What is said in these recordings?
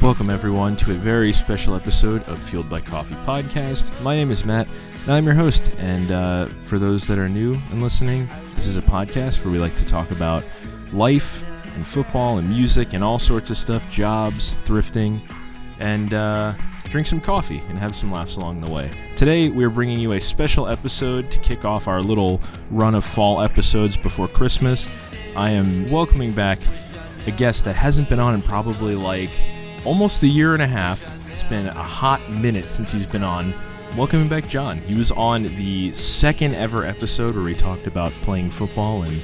Welcome everyone to a very special episode of Fueled by Coffee podcast. My name is Matt, and I'm your host. And for those that are new and listening, this is a podcast where we like to talk about life and football and music and all sorts of stuff, jobs, thrifting, and drink some coffee and have some laughs along the way. Today, we're bringing you a special episode to kick off our little run of fall episodes before Christmas. I am welcoming back a guest that hasn't been on in probably like almost a year and a half. It's been a hot minute since he's been on. Welcoming back John. He was on the second ever episode where we talked about playing football and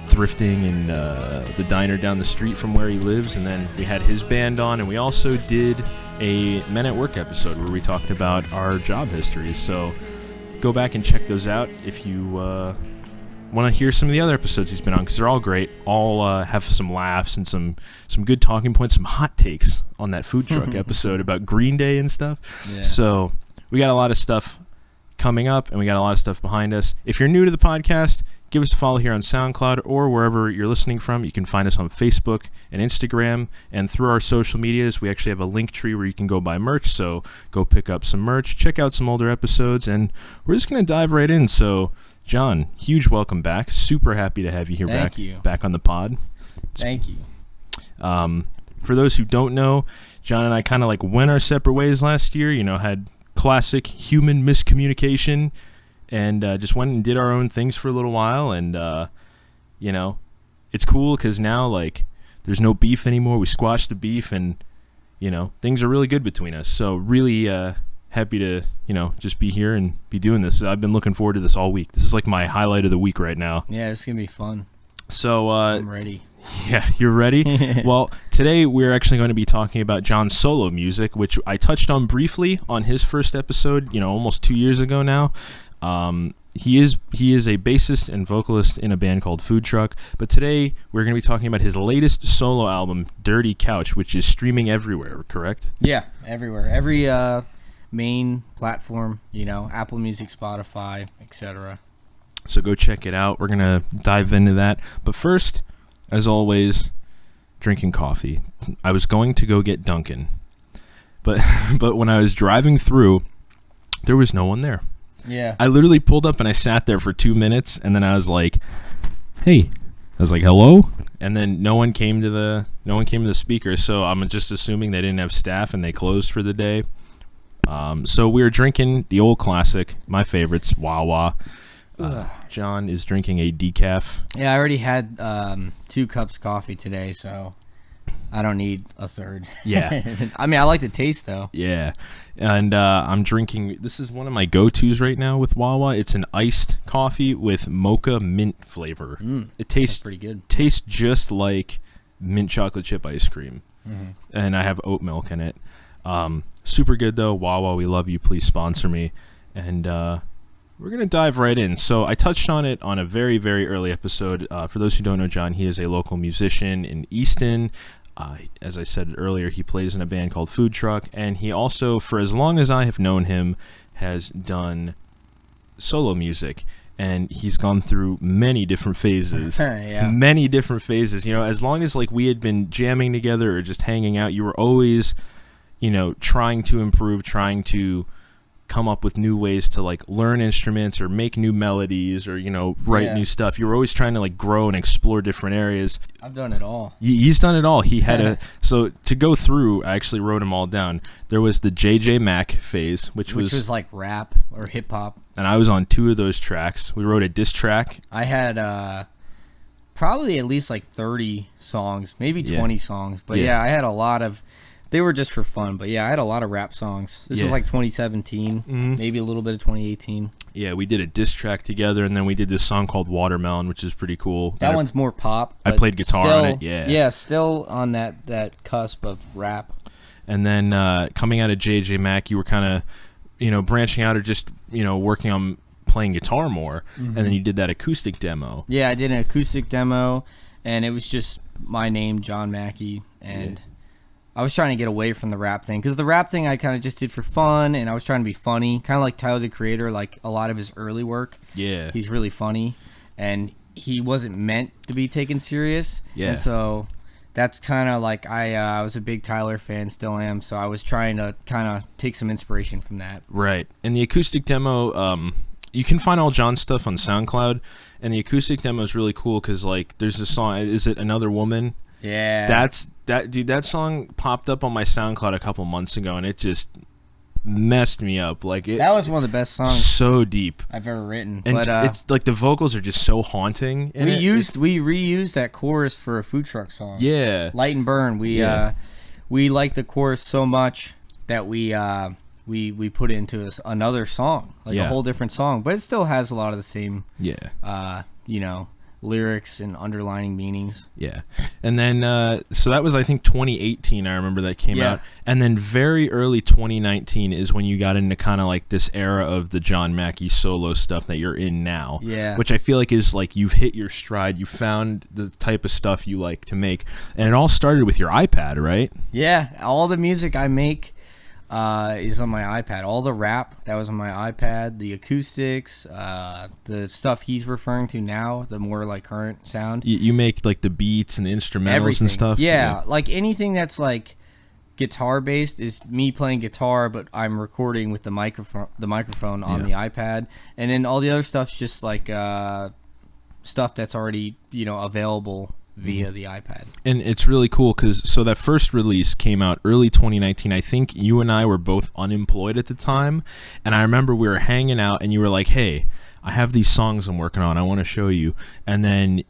thrifting in the diner down the street from where he lives, and then we had his band on, and we also did a Men at Work episode where we talked about our job histories. So go back and check those out if you want to hear some of the other episodes he's been on, because they're all great. All have some laughs and some good talking points, some hot takes on that food truck episode about Green Day and stuff. Yeah. So we got a lot of stuff coming up, and we got a lot of stuff behind us. If you're new to the podcast, give us a follow here on SoundCloud or wherever you're listening from. You can find us on Facebook and Instagram, and through our social medias, we actually have a link tree where you can go buy merch, so go pick up some merch, check out some older episodes, and we're just going to dive right in. So John, huge welcome back. Super happy to have you here back on the pod. Thank you. For those who don't know, John and I kind of like went our separate ways last year, had classic human miscommunication, and just went and did our own things for a little while. And, it's cool because now, like, there's no beef anymore. We squashed the beef, and, things are really good between us. So really happy to, just be here and be doing this. I've been looking forward to this all week. This is like my highlight of the week right now. Yeah, it's going to be fun. So I'm ready. Yeah, you're ready? Well, today we're actually going to be talking about John's solo music, which I touched on briefly on his first episode, almost 2 years ago now. He is a bassist and vocalist in a band called Food Truck, but today we're going to be talking about his latest solo album, Dirty Couch, which is streaming everywhere, correct? Yeah, everywhere. Every main platform, Apple Music, Spotify, etc. So go check it out. We're going to dive into that. But first, as always, drinking coffee. I was going to go get Dunkin', but when I was driving through, there was no one there. Yeah. I literally pulled up and I sat there for 2 minutes, and then I was like, "Hey," I was like, "Hello," and then no one came to the speaker. So I'm just assuming they didn't have staff and they closed for the day. So we were drinking the old classic, my favorites, Wawa. John is drinking a decaf. Yeah, I already had 2 cups of coffee today, so I don't need a third. Yeah. I mean, I like the taste, though. Yeah. And I'm drinking, this is one of my go-tos right now with Wawa. It's an iced coffee with mocha mint flavor. It tastes pretty good. Tastes just like mint chocolate chip ice cream. Mm-hmm. And I have oat milk in it. Super good, though. Wawa, we love you. Please sponsor me. And we're going to dive right in. So I touched on it on a very, very early episode. For those who don't know John, he is a local musician in Easton. As I said earlier, he plays in a band called Food Truck, and he also, for as long as I have known him, has done solo music, and he's gone through many different phases. Yeah. Many different phases. As long as like we had been jamming together or just hanging out, you were always, trying to improve, trying to come up with new ways to like learn instruments or make new melodies or write new stuff. You were always trying to like grow and explore different areas. I've done it all. He's done it all. He had so to go through, I actually wrote them all down. There was the JJ Mack phase, which was like rap or hip hop, and I was on 2 of those tracks. We wrote a diss track. I had probably at least like 30 songs, maybe 20 songs, but yeah, I had a lot of. They were just for fun, but yeah, I had a lot of rap songs. This is like 2017, maybe a little bit of 2018. Yeah, we did a diss track together, and then we did this song called Watermelon, which is pretty cool. That one's more pop. I played guitar on it, yeah. Yeah, still on that cusp of rap. And then coming out of JJ Mack, you were kind of, branching out or just, working on playing guitar more, and then you did that acoustic demo. Yeah, I did an acoustic demo, and it was just my name, John Mackey, and... Yeah. I was trying to get away from the rap thing because the rap thing I kind of just did for fun, and I was trying to be funny, kind of like Tyler the Creator, like a lot of his early work. Yeah, he's really funny, and he wasn't meant to be taken serious. Yeah, and so that's kind of like I was a big Tyler fan, still am. So I was trying to kind of take some inspiration from that. Right. And the acoustic demo, you can find all John's stuff on SoundCloud, and the acoustic demo is really cool because like there's a song. Is it Another Woman? Yeah. That song popped up on my SoundCloud a couple months ago, and it just messed me up. Like that was one of the best songs so deep I've ever written. And but it's like the vocals are just so haunting. We reused that chorus for a food truck song. Yeah, Light and Burn. We liked the chorus so much that we put it into another song, like a whole different song, but it still has a lot of the same lyrics and underlining meanings. Yeah. And then so that was, I think, 2018. I remember that came out. And then very early 2019 is when you got into kind of like this era of the John Mackey solo stuff that you're in now. Yeah. Which I feel like is like you've hit your stride. You found the type of stuff you like to make. And it all started with your iPad, right? Yeah. All the music I make is on my iPad. All the rap, that was on my iPad. The acoustics, the stuff he's referring to now, the more like current sound. You make like the beats and the instrumentals Everything. And stuff? Yeah, like anything that's like guitar based is me playing guitar, but I'm recording with the microphone on the iPad. And then all the other stuff's just like stuff that's already, available via the iPad. And it's really cool because so that first release came out early 2019. I think you and I were both unemployed at the time, and I remember we were hanging out and you were like, hey, I have these songs I'm working on, I want to show you. And then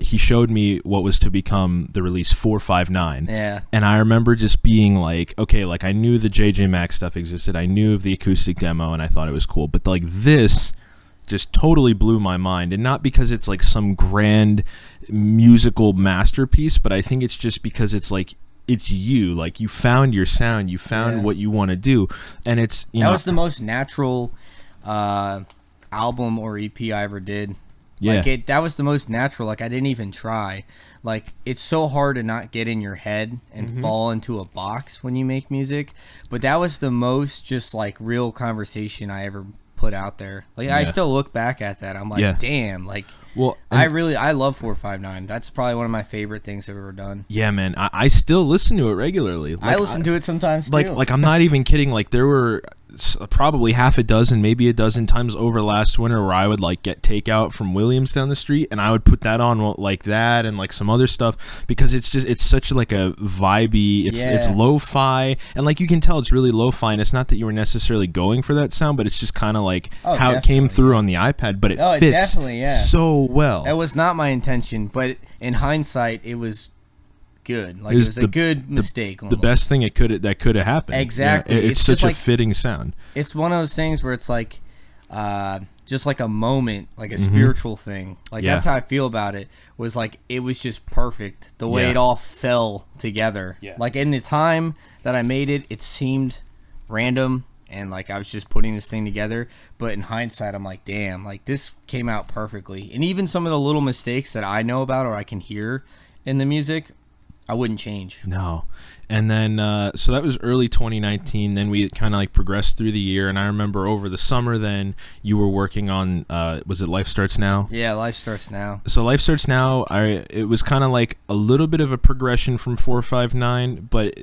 he showed me what was to become the release 459. Yeah. And I remember just being like, okay, like I knew the JJ Mack stuff existed, I knew of the acoustic demo, and I thought it was cool, but like this just totally blew my mind. And not because it's like some grand musical masterpiece, but I think it's just because it's like it's you, like you found your sound, you found what you want to do. And it's that was the most natural album or EP I ever did. Like that was the most natural. Like I didn't even try. Like it's so hard to not get in your head and fall into a box when you make music, but that was the most just like real conversation I ever put out there. Like I still look back at that, I'm like damn, like I love 459. That's probably one of my favorite things I've ever done. Yeah, man, I still listen to it regularly. Like, I listen to it sometimes too. Like I'm not even kidding. Like there were probably half a dozen, maybe a dozen times over last winter where I would like get takeout from Williams down the street, and I would put that on like that and like some other stuff, because it's such like a vibey, it's lo-fi, and like you can tell it's really lo-fi, and it's not that you were necessarily going for that sound, but it's just kind of like how it came through on the iPad, but it fits so well. That was not my intention, but in hindsight it was good. Like it was a good mistake. The best thing that could have happened. Exactly. It's such a fitting sound. It's one of those things where it's like just like a moment, like a spiritual thing. Like that's how I feel about it. Was like it was just perfect the way it all fell together. Yeah. Like in the time that I made it, it seemed random and like I was just putting this thing together, but in hindsight I'm like, damn, like this came out perfectly. And even some of the little mistakes that I know about or I can hear in the music, I wouldn't change. No. And then so that was early 2019. Then we kind of like progressed through the year, and I remember over the summer then you were working on was it Life Starts Now? Yeah, Life Starts Now. So Life Starts Now, it was kind of like a little bit of a progression from 459, but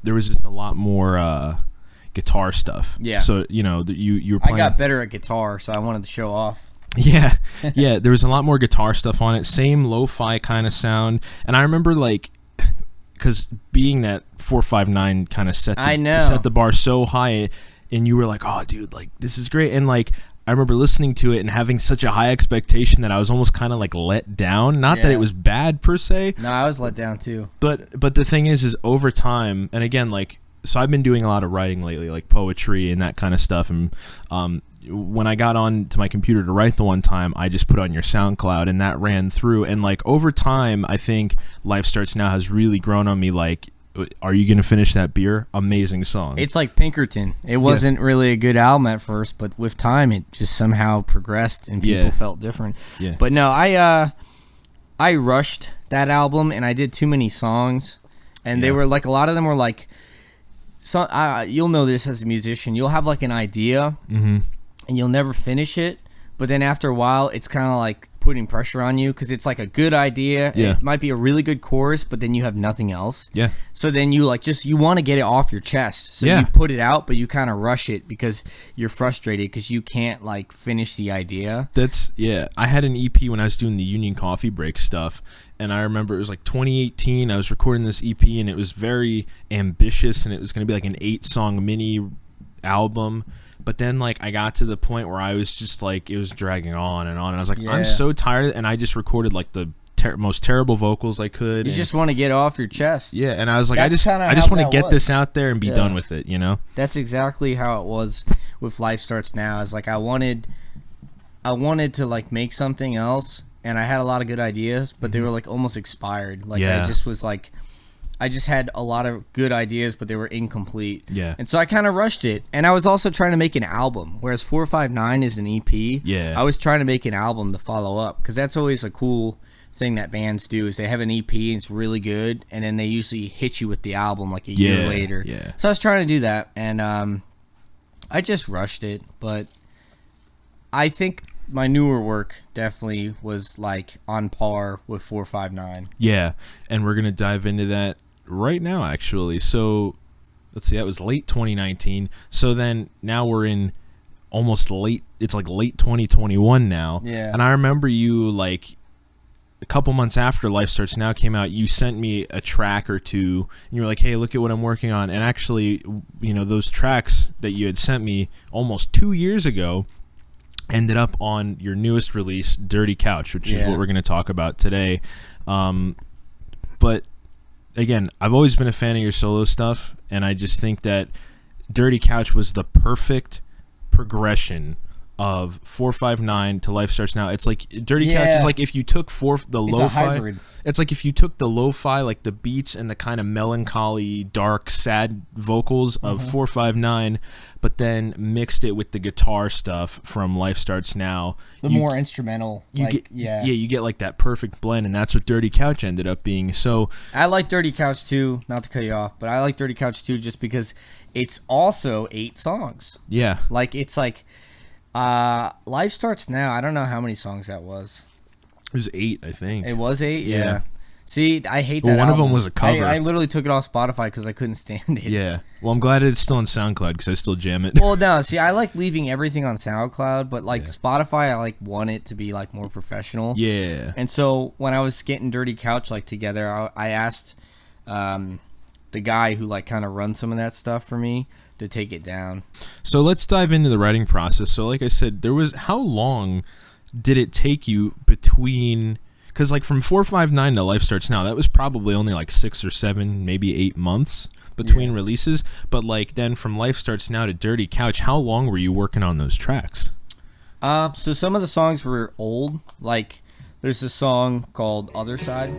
there was just a lot more guitar stuff. Yeah. So you were playing. I got better at guitar, so I wanted to show off. Yeah, there was a lot more guitar stuff on it. Same lo-fi kind of sound. And I remember, like, because being that 459 kind of set the bar so high, and you were like, oh, dude, like, this is great. And, like, I remember listening to it and having such a high expectation that I was almost kind of, like, let down. Not that it was bad, per se. No, I was let down, too. But the thing is over time, and again, like, so I've been doing a lot of writing lately, like poetry and that kind of stuff. And when I got on to my computer to write the one time, I just put on your SoundCloud, and that ran through. And like over time, I think Life Starts Now has really grown on me. Like, are you going to finish that beer? Amazing song. It's like Pinkerton. It wasn't really a good album at first, but with time, it just somehow progressed and people felt different. Yeah. But no, I rushed that album and I did too many songs, and they were like, a lot of them were like, so you'll know this as a musician. You'll have like an idea, and you'll never finish it, but then after a while, it's kind of like putting pressure on you because it's like a good idea. Yeah. It might be a really good chorus, but then you have nothing else. Yeah. So then you like you want to get it off your chest. So Yeah. you put it out, but you kind of rush it because you're frustrated because you can't like finish the idea. I had an EP when I was doing the Union Coffee Break stuff, and I remember it was like 2018. I was recording this EP, and it was very ambitious, and it was going to be like an 8-song mini album. But then, like, I got to the point where I was just like, it was dragging on, and I was like, I'm so tired, and I just recorded like the most terrible vocals I could. You just want to get it off your chest. Yeah, and I was like, I just want to get this out there and be done with it, you know? That's exactly how it was with Life Starts Now. It's like I wanted to like make something else, and I had a lot of good ideas, but they were like almost expired. Like I just was like, I just had a lot of good ideas, but they were incomplete. Yeah. And so I kind of rushed it. And I was also trying to make an album, whereas 459 is an EP. Yeah. I was trying to make an album to follow up, because that's always a cool thing that bands do is they have an EP and it's really good, and then they usually hit you with the album like a year later. Yeah. So I was trying to do that, and I just rushed it. But I think my newer work definitely was like on par with 459. Yeah, and we're gonna dive into that right now, actually. So let's see, that was late 2019. So then now we're in almost it's like late 2021 now. Yeah. And I remember you, like, a couple months after Life Starts Now came out, you sent me a track or two, and you were like, hey, look at what I'm working on. And actually, you know, those tracks that you had sent me almost 2 years ago ended up on your newest release, Dirty Couch, which is what we're going to talk about today. But again, I've always been a fan of your solo stuff, and I just think that Dirty Couch was the perfect progression of 459 to Life Starts Now. It's like Dirty Couch is like if you took the lo-fi. It's like if you took the lo-fi, like the beats and the kind of melancholy, dark, sad vocals of 459, but then mixed it with the guitar stuff from Life Starts Now. More instrumental. You get like that perfect blend, and that's what Dirty Couch ended up being. So I like Dirty Couch too, not to cut you off, but I like Dirty Couch too just because it's also 8 songs. Yeah. Like it's like Life Starts Now. I don't know how many songs that was. It was 8, I think. It was 8? Yeah. See, I hate that. Well, one album. of them was a cover. I literally took it off Spotify because I couldn't stand it. Yeah. Well, I'm glad it's still on SoundCloud because I still jam it. Well, no. See, I like leaving everything on SoundCloud, but like Spotify, I like want it to be like more professional. Yeah. And so when I was getting Dirty Couch like together, I asked the guy who like kind of runs some of that stuff for me to take it down. So let's dive into the writing process. So like I said, how long did it take you between, because like from 459 to Life Starts Now, that was probably only like 6 or 7, maybe 8 months between releases. But like then from Life Starts Now to Dirty Couch, how long were you working on those tracks? So some of the songs were old. Like there's a song called Other Side.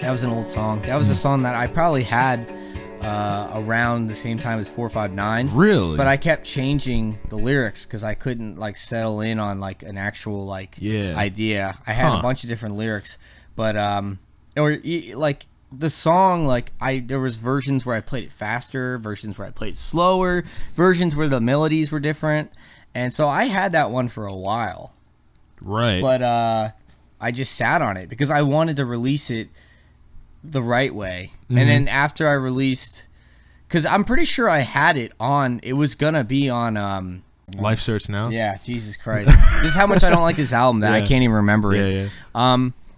That was an old song. That was a song that I probably had around the same time as 459. Really? But I kept changing the lyrics because I couldn't like settle in on like an actual like idea. I had a bunch of different lyrics, but like the song, like there was versions where I played it faster, versions where I played it slower, versions where the melodies were different, and so I had that one for a while. Right. But I just sat on it because I wanted to release it the right way. And then after I released, because I'm pretty sure I had it on, it was gonna be on Life Starts Now. Yeah, Jesus Christ. This is how much I don't like this album that I can't even remember it.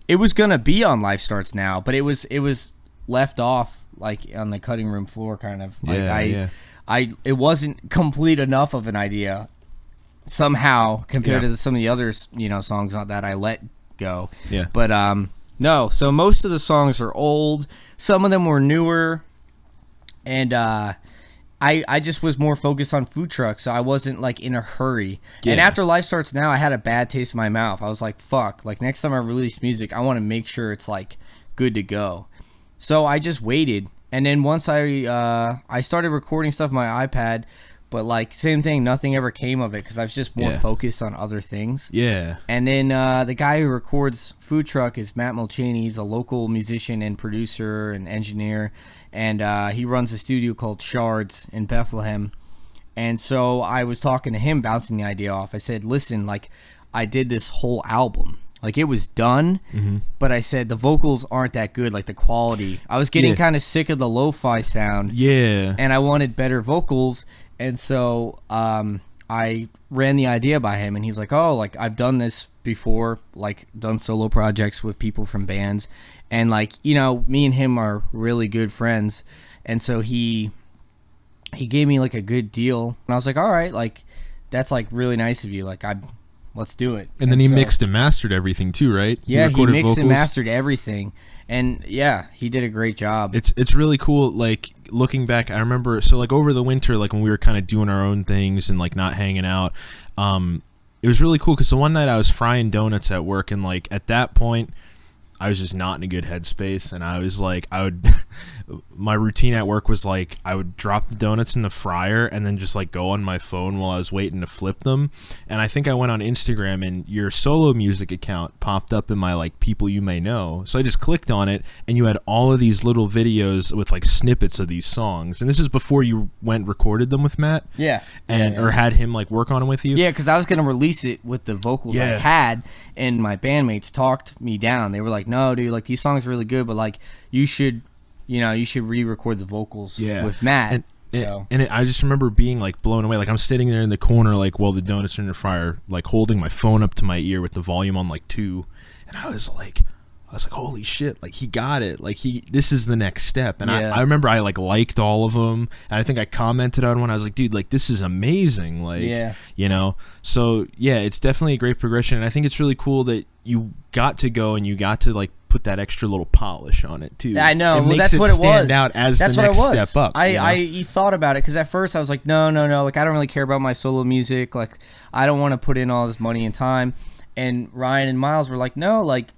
It was gonna be on Life Starts Now, but it was left off like on the cutting room floor, kind of like it wasn't complete enough of an idea somehow compared to some of the other songs that I let go. But no, so most of the songs are old. Some of them were newer, and I just was more focused on food trucks, so I wasn't like in a hurry. And after Life Starts Now, I had a bad taste in my mouth. I was like, fuck, like next time I release music, I want to make sure it's like good to go. So I just waited, and then once I started recording stuff on my iPad, but like same thing, nothing ever came of it because I was just more focused on other things. And then the guy who records Food Truck is Matt Mulchaney. He's a local musician and producer and engineer, and he runs a studio called Shards in Bethlehem. And so I was talking to him, bouncing the idea off. I said, listen, like I did this whole album. Like it was done, but I said the vocals aren't that good, like the quality. I was getting kind of sick of the lo-fi sound. And I wanted better vocals. And so I ran the idea by him, and he was like, oh, like I've done this before, like done solo projects with people from bands. And like, me and him are really good friends. And so he gave me like a good deal. And I was like, all right, like that's like really nice of you. Like let's do it. And then he mixed and mastered everything too, right? Yeah, he mixed and mastered everything. And yeah, he did a great job. It's really cool. Like looking back, I remember like over the winter, like when we were kind of doing our own things and like not hanging out, it was really cool because the one night I was frying donuts at work, and like at that point I was just not in a good headspace, and I was like, my routine at work was like I would drop the donuts in the fryer and then just like go on my phone while I was waiting to flip them. And I think I went on Instagram, and your solo music account popped up in my like people you may know. So I just clicked on it, and you had all of these little videos with like snippets of these songs. And this is before you went and recorded them with Matt. Or had him like work on them with you. Yeah, because I was gonna release it with the vocals I had, and my bandmates talked me down. They were like, no, dude, like these songs are really good, but like you should re-record the vocals with Matt. I just remember being like blown away. Like I'm sitting there in the corner, like while the donuts are in the fryer, like holding my phone up to my ear with the volume on like 2, and I was like, holy shit! Like he got it. Like this is the next step. And I remember I like liked all of them, and I think I commented on one. I was like, dude, like this is amazing. Like So yeah, it's definitely a great progression, and I think it's really cool that you got to go and you got to like put that extra little polish on it too. I know. It makes that's it what it stand was. out as that's the next step up. I thought about it because at first I was like, no, like I don't really care about my solo music. Like I don't want to put in all this money and time. And Ryan and Miles were like, no, like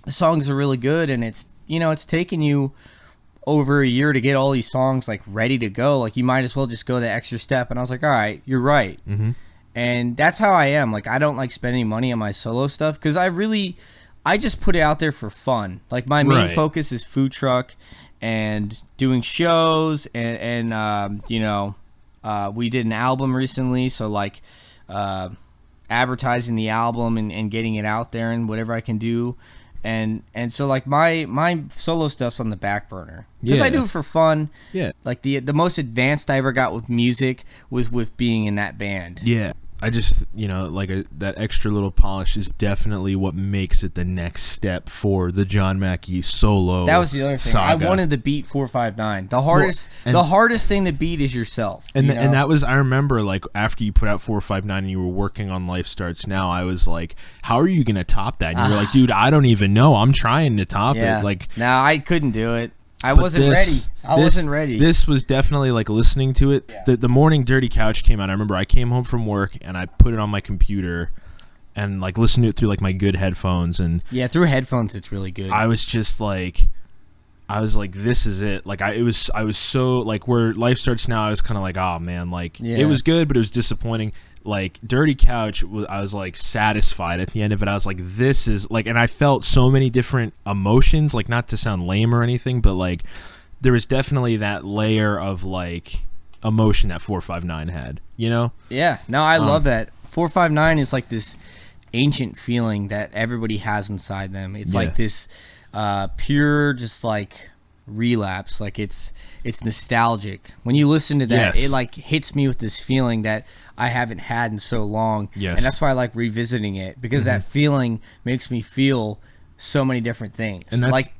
the songs are really good, and it's it's taken you over a year to get all these songs like ready to go. Like you might as well just go the extra step. And I was like, all right, you're right. And that's how I am. Like I don't like spending money on my solo stuff because I just put it out there for fun. Like my main focus is food truck and doing shows, and we did an album recently, so like advertising the album and getting it out there and whatever I can do. And so like my solo stuff's on the back burner because I do it for fun. Like the most advanced I ever got with music was with being in that band. I just, that extra little polish is definitely what makes it the next step for the John Mackey solo. That was the other thing. Saga. I wanted to beat 459. The hardest thing to beat is yourself. And that was, I remember, like, after you put out 459 and you were working on Life Starts Now, I was like, how are you going to top that? And you were like, dude, I don't even know. I'm trying to top it. Like, no, I couldn't do it. I wasn't ready. This was definitely like listening to it. The morning Dirty Couch came out. I remember I came home from work and I put it on my computer and like listened to it through like my good headphones. And through headphones it's really good. I was just like, I was like, this is it. Like I was so like, where Life Starts Now, I was kind of like, oh man, like it was good, but it was disappointing. Like Dirty Couch, I was like satisfied at the end of it. I was like, this is like, and I felt so many different emotions, like not to sound lame or anything, but like there was definitely that layer of like emotion that 459 had, you know? Yeah, no, I love that. 459 is like this ancient feeling that everybody has inside them. It's like this pure, just like relapse. Like it's nostalgic. When you listen to that, it like hits me with this feeling that I haven't had in so long. Yes. And that's why I like revisiting it, because that feeling makes me feel so many different things. And that's like,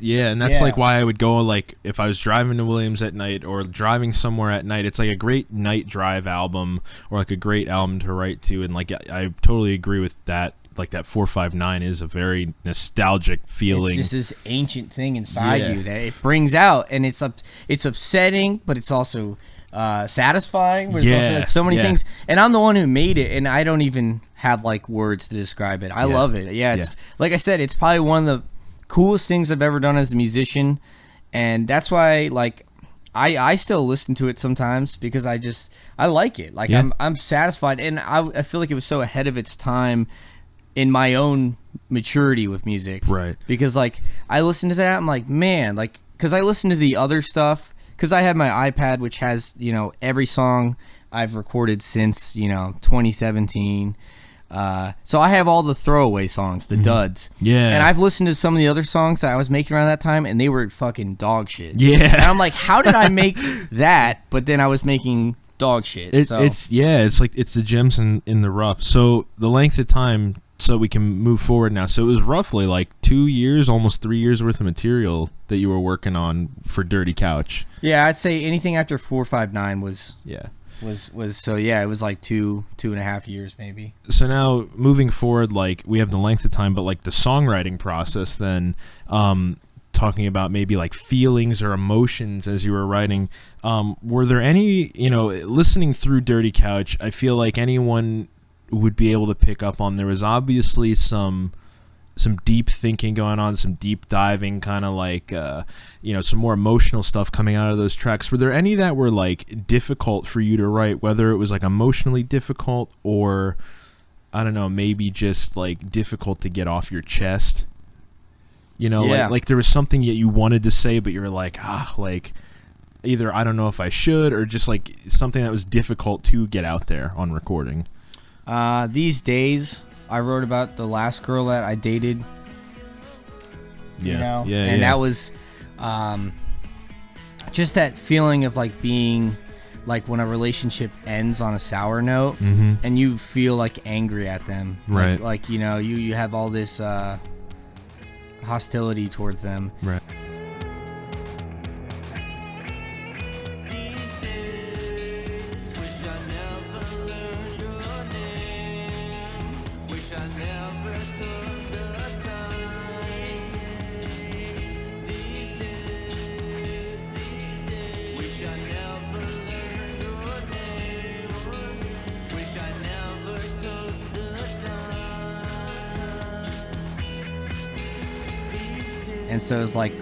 like why I would go, like if I was driving to Williams at night or driving somewhere at night, it's like a great night drive album, or like a great album to write to. And like I totally agree with that. Like that 459 is a very nostalgic feeling. It's just this ancient thing inside you that it brings out, and it's upsetting, but it's also satisfying. It's so many things, and I'm the one who made it, and I don't even have like words to describe it. I love it. It's like I said, it's probably one of the coolest things I've ever done as a musician, and that's why like I still listen to it sometimes, because I like it. Like I'm satisfied, and I feel like it was so ahead of its time in my own maturity with music, right? Because like I listen to that, I'm like, man, like, because I listen to the other stuff, because I have my iPad, which has, you know, every song I've recorded since, you know, 2017. So I have all the throwaway songs, the duds. Yeah. And I've listened to some of the other songs that I was making around that time, and they were fucking dog shit. Yeah. And I'm like, how did I make that? But then I was making dog shit. It's like it's the gems in the rough. So the length of time, so we can move forward now. So it was roughly like 2 years, almost 3 years worth of material that you were working on for Dirty Couch. Yeah, I'd say anything after 459 was so it was like 2.5 years maybe. So now moving forward, like we have the length of time, but like the songwriting process then, talking about maybe like feelings or emotions as you were writing, were there any, you know, listening through Dirty Couch, I feel like anyone would be able to pick up on, there was obviously some deep thinking going on, some deep diving, kind of like you know, some more emotional stuff coming out of those tracks. Were there any that were like difficult for you to write, whether it was like emotionally difficult, or I don't know, maybe just like difficult to get off your chest, you know? Like there was something that you wanted to say, but you were like, like either I don't know if I should, or just like something that was difficult to get out there on recording? These days, I wrote about the last girl that I dated. You know? And that was just that feeling of like being like when a relationship ends on a sour note, and you feel like angry at them. Right. Like you know, you have all this hostility towards them. Right. And so it's like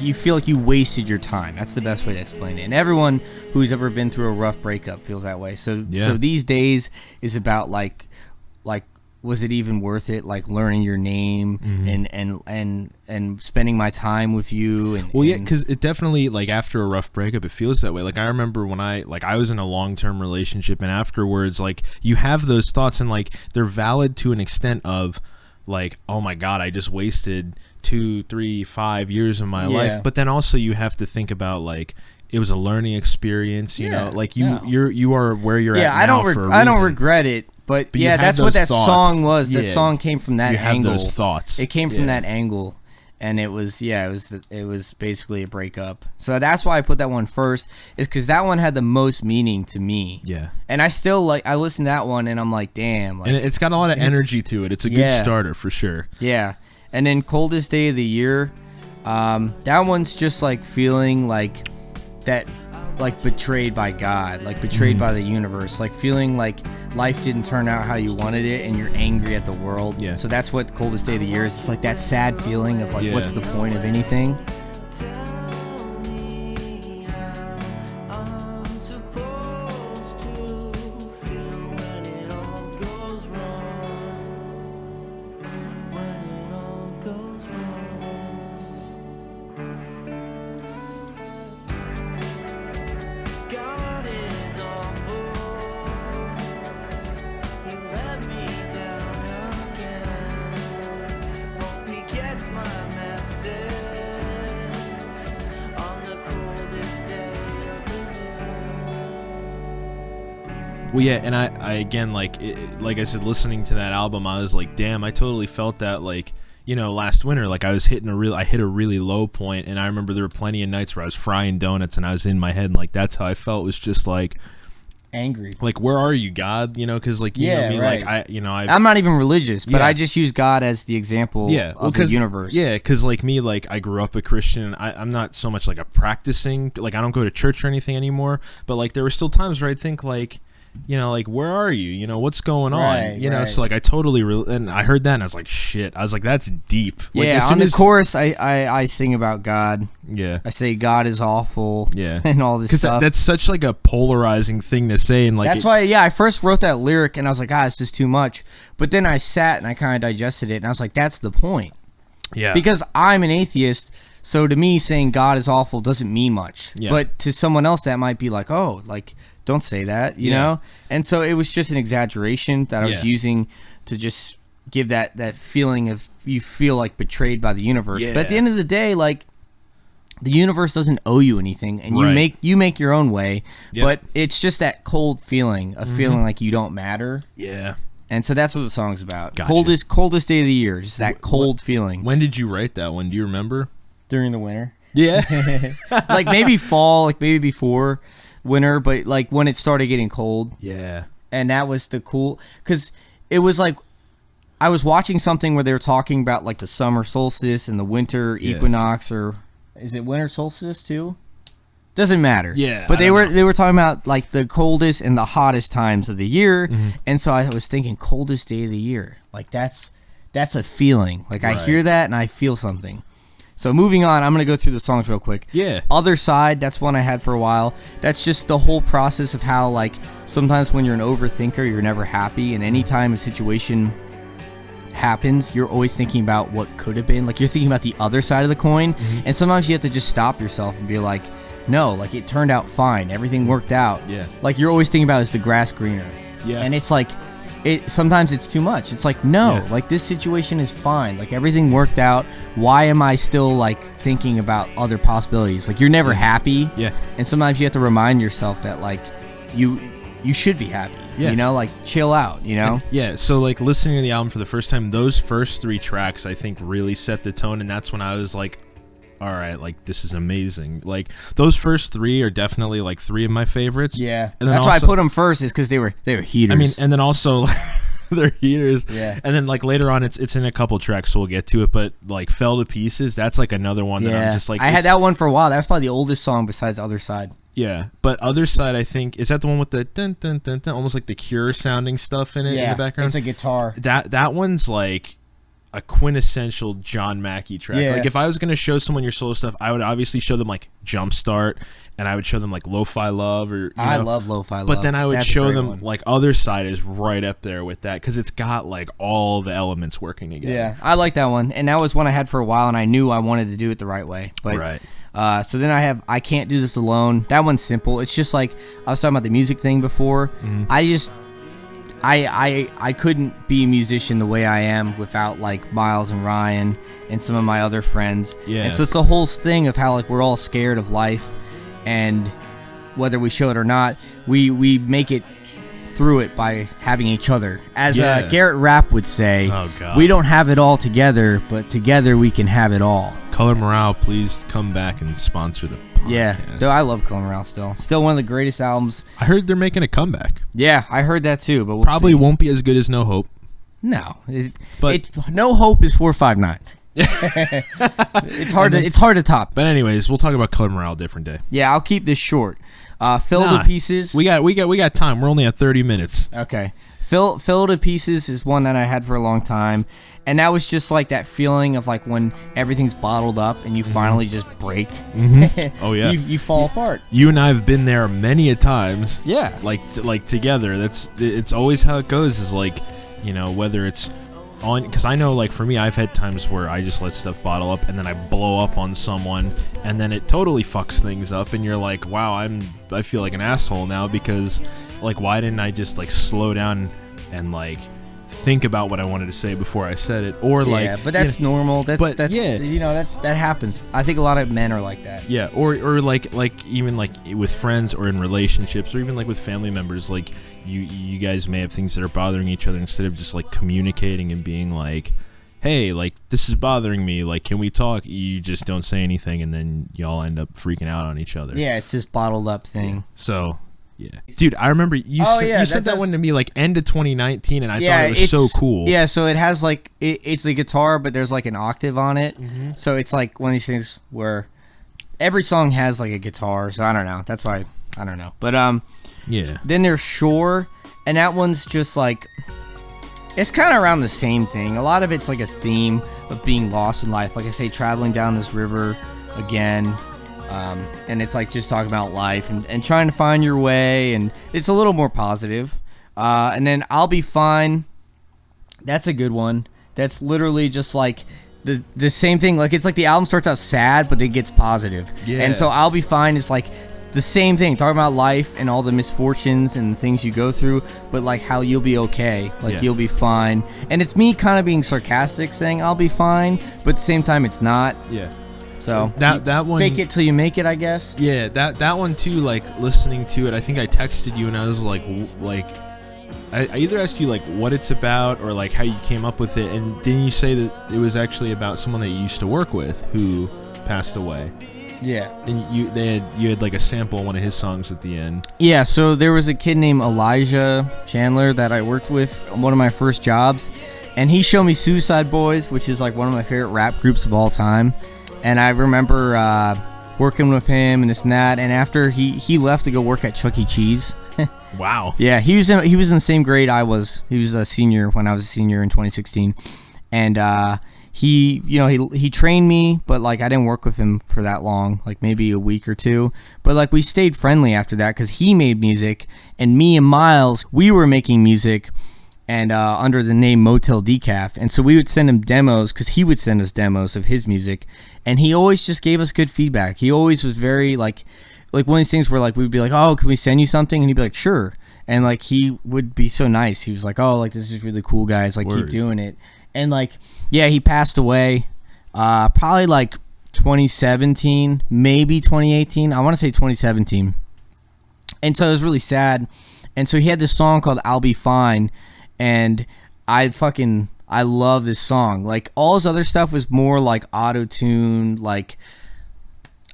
you feel like you wasted your time. That's the best way to explain it. And everyone who's ever been through a rough breakup feels that way. So these days is about like was it even worth it? Like learning your name and spending my time with you. And because it definitely, like after a rough breakup, it feels that way. Like I remember when I was in a long-term relationship, and afterwards, like you have those thoughts, and like they're valid to an extent of like, oh my God, I just wasted 2, 3, 5 years of my life. But then also you have to think about like, it was a learning experience, you know, like you are where you're at now. I don't regret it, but that's what that song was. That song came from that angle. You have those thoughts. It came from that angle, and it was basically a breakup. So that's why I put that one first, is because that one had the most meaning to me. Yeah, and I still I listened to that one, and I'm like, damn, like, and it's got a lot of energy to it. It's a good starter for sure. Yeah, and then Coldest Day of the Year, that one's just like feeling like that, like betrayed by God, like betrayed by the universe, like feeling like life didn't turn out how you wanted it, and you're angry at the world. Yeah. So that's what Coldest Day of the Year is. It's like that sad feeling of like, what's the point of anything? Well, yeah, and I again, like I said, listening to that album, I was like, damn, I totally felt that, like, you know, last winter, like I hit a really low point, and I remember there were plenty of nights where I was frying donuts and I was in my head, and like that's how I felt, was just like angry, like, where are you, God? You know, because like, you know me, right. like I'm not even religious, but I just use God as the example of the universe. Yeah, because like me, like I grew up a Christian. I'm not so much like a practicing, like I don't go to church or anything anymore, but like there were still times where I'd think like, you know, like, where are you? You know, what's going on? You know, so like I totally and I heard that and I was like, shit. I was like, that's deep. Like, yeah, on the chorus, I sing about God. Yeah, I say God is awful. Yeah, and all this stuff. That's such like a polarizing thing to say, and like that's why. Yeah, I first wrote that lyric and I was like, it's just too much. But then I sat and I kind of digested it and I was like, that's the point. Yeah, because I'm an atheist. So to me, saying God is awful doesn't mean much. Yeah. But to someone else, that might be like, oh, like, don't say that, you know? And so it was just an exaggeration that I was using to just give that feeling of you feel like betrayed by the universe. But at the end of the day, like, the universe doesn't owe you anything, and you make your own way. But it's just that cold feeling of feeling like you don't matter. Yeah. And so that's what the song's about. Gotcha. Coldest day of the year, just that cold feeling. When did you write that one? Do you remember? During the winter. Yeah. Like maybe fall, like maybe before winter, but like when it started getting cold. Yeah. And that was the cool, because it was like I was watching something where they were talking about like the summer solstice and the winter equinox, or is it winter solstice too? Doesn't matter. Yeah. But they were talking about like the coldest and the hottest times of the year, and so I was thinking coldest day of the year. Like that's a feeling. Like I hear that and I feel something. So moving on, I'm going to go through the songs real quick. Yeah. Other Side, that's one I had for a while. That's just the whole process of how, like, sometimes when you're an overthinker, you're never happy. And anytime a situation happens, you're always thinking about what could have been. Like, you're thinking about the other side of the coin. And sometimes you have to just stop yourself and be like, no, like, it turned out fine. Everything worked out. Yeah. Like, you're always thinking about, is the grass greener? Yeah. And it's like, sometimes it's too much. It's like, no, like this situation is fine. Like everything worked out. Why am I still like thinking about other possibilities? Like you're never happy. Yeah. And sometimes you have to remind yourself that like you should be happy. Yeah. You know, like chill out, you know? And, so like listening to the album for the first time, those first 3 tracks I think really set the tone, and that's when I was like, all right, like this is amazing. Like those first 3 are definitely like 3 of my favorites. Yeah, and that's why I put them first, is because they were heaters. I mean, and then also they're heaters. Yeah, and then like later on, it's in a couple tracks, so we'll get to it. But like Fell to Pieces, that's like another one that I'm just like. I had that one for a while. That was probably the oldest song besides Other Side. Yeah, but Other Side, I think, is that the one with the dun dun dun dun, almost like the Cure sounding stuff in it in the background. It's a guitar. That one's like a quintessential John Mackey track. Like if I was going to show someone your solo stuff, I would obviously show them like Jumpstart, and I would show them like Lo-Fi Love, or I love Lo-Fi Love. But then I would show them like Other Side is right up there with that, because it's got like all the elements working together. Yeah, I like that one, and that was one I had for a while, and I knew I wanted to do it the right way. But so then I have I Can't Do This Alone. That one's simple. It's just like I was talking about the music thing before. I couldn't be a musician the way I am without like Miles and Ryan and some of my other friends. Yeah. And so it's the whole thing of how like we're all scared of life, and whether we show it or not, we make it through it by having each other. As Garrett Rapp would say, we don't have it all together, but together we can have it all. Color Morale, please come back and sponsor the podcast. Yeah, though I love Color Morale still. Still one of the greatest albums. I heard they're making a comeback. Yeah, I heard that too, but we'll probably see. Won't be as good as No Hope. No, but No Hope is 459. It's hard to top. But anyways, we'll talk about Color Morale a different day. Yeah, I'll keep this short. Fill to Pieces. We got time. We're only at 30 minutes. Okay. Fill to Pieces is one that I had for a long time, and that was just like that feeling of like when everything's bottled up and you finally just break. Oh yeah, you fall apart. You and I have been there many a times. Yeah, like together. It's always how it goes. Is like, you know, whether it's on, because I know like for me, I've had times where I just let stuff bottle up and then I blow up on someone, and then it totally fucks things up, and you're like, wow, I feel like an asshole now, because like why didn't I just like slow down and like, think about what I wanted to say before I said it, or like, yeah, but that's normal. That's yeah, you know, that happens. I think a lot of men are like that. Yeah, or like even like with friends or in relationships or even like with family members, like you guys may have things that are bothering each other. Instead of just like communicating and being like, hey, like this is bothering me, like can we talk? You just don't say anything, and then y'all end up freaking out on each other. Yeah, it's this bottled up thing. So yeah, dude, I remember you sent that one to me like end of 2019, and I thought it was so cool. Yeah, so it has like it's a guitar, but there's like an octave on it. Mm-hmm. So it's like one of these things where every song has like a guitar. So I don't know. That's why I don't know. But yeah. Then there's Shore, and that one's just like it's kind of around the same thing. A lot of it's like a theme of being lost in life. Like I say, traveling down this river again. And it's like just talking about life and trying to find your way, and it's a little more positive. And then I'll Be Fine. That's a good one. That's literally just like the same thing. Like it's like the album starts out sad, but it gets positive. Yeah. And so I'll Be Fine is like the same thing, talking about life and all the misfortunes and the things you go through, but like how you'll be okay, like you'll be fine. And it's me kind of being sarcastic, saying I'll be fine, but at the same time it's not. Yeah. So that one, fake it till you make it, I guess. Yeah, that one too. Like listening to it, I think I texted you and I was like I either asked you like what it's about or like how you came up with it, and didn't you say that it was actually about someone that you used to work with who passed away? Yeah. And you had like a sample of one of his songs at the end. Yeah, so there was a kid named Elijah Chandler that I worked with on one of my first jobs, and he showed me Suicide Boys, which is like one of my favorite rap groups of all time. And I remember working with him and this and that, and after he left to go work at Chuck E. Cheese. Wow. Yeah, he was in the same grade I was. He was a senior when I was a senior in 2016. And he trained me, but like I didn't work with him for that long, like maybe a week or two. But like we stayed friendly after that because he made music, and me and Miles, we were making music, and under the name Motel Decaf. And so we would send him demos because he would send us demos of his music, and he always just gave us good feedback. He always was very like one of these things where like we'd be like, oh, can we send you something? And he'd be like, sure. And like he would be so nice. He was like, oh, like this is really cool, guys. Like keep doing it. And like, yeah, he passed away probably like 2017, maybe 2018. I want to say 2017. And so it was really sad. And so he had this song called I'll Be Fine. And I love this song. Like all his other stuff was more like auto-tune, like